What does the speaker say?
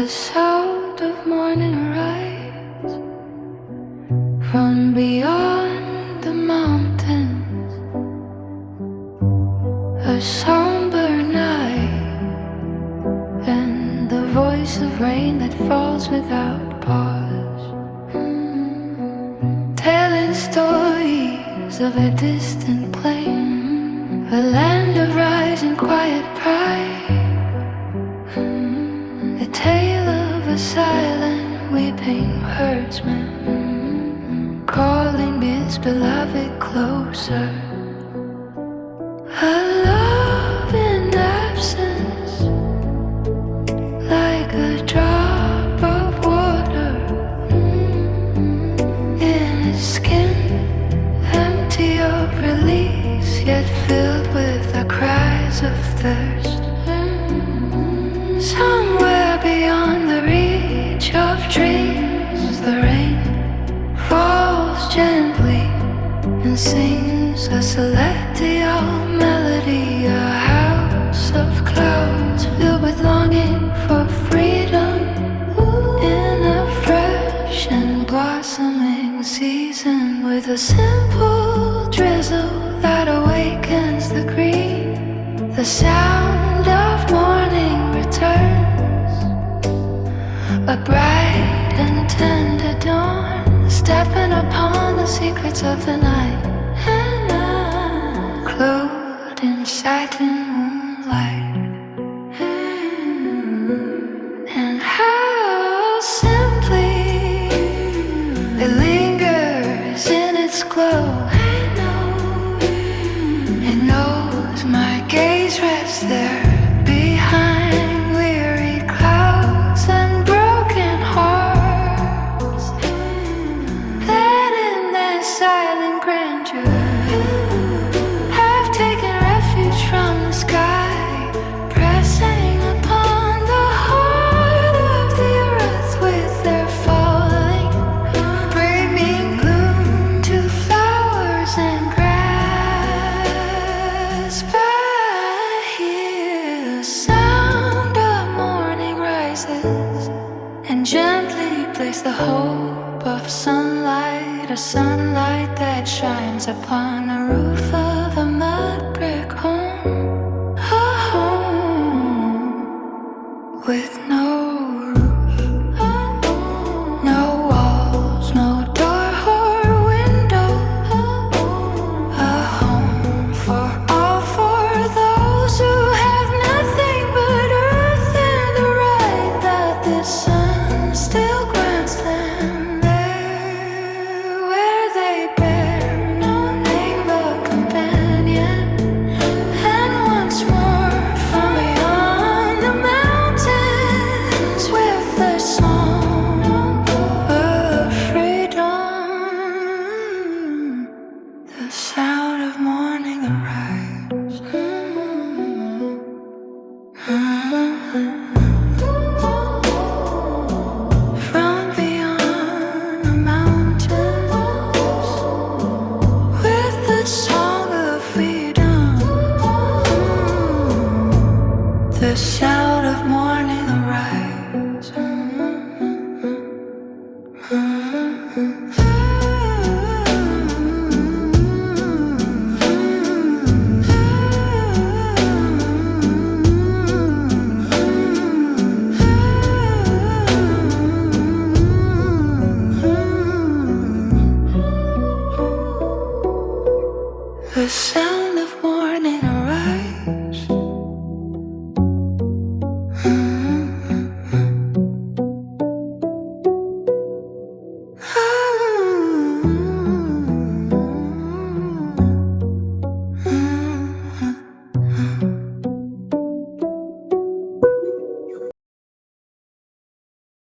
The sound of morning rise from beyond the mountains, a somber night, and the voice of rain that falls without pause, telling stories of a distant plain, a land of rising quiet pride, a tale of a silent weeping herdsman calling his beloved closer. A love in absence, like a drop of water in his skin, empty of release, yet filled with the cries of thirst. Somewhere beyond the reach of dreams, the rain falls gently and sings a celestial melody, a house of clouds filled with longing for freedom in a fresh and blossoming season, with a simple drizzle that awakens the green. The sound of morning returns, a bright and tender dawn, stepping upon the secrets of the night, and I'm clothed in satin moonlight. And how simply it lingers in its glow. It knows my gaze rests there behind weary clouds and broken hearts, that in their silent grandeur have taken refuge from the sky, pressing upon the heart of the earth with their falling, bringing gloom to flowers and grass. But I hear the sound of morning rises and gently place the hope of sunlight, a sunlight that shines upon the roof of a mud brick home, a home with no roof, no walls, no door or window, a home for all, for those who have nothing but earth and the right that the sun still grants them there, where they bear no name but companion. And once more from beyond the mountains, with the song of freedom, the sound of morning arrives. From beyond the mountains, with the song of freedom, the sound of morning arrives. The sound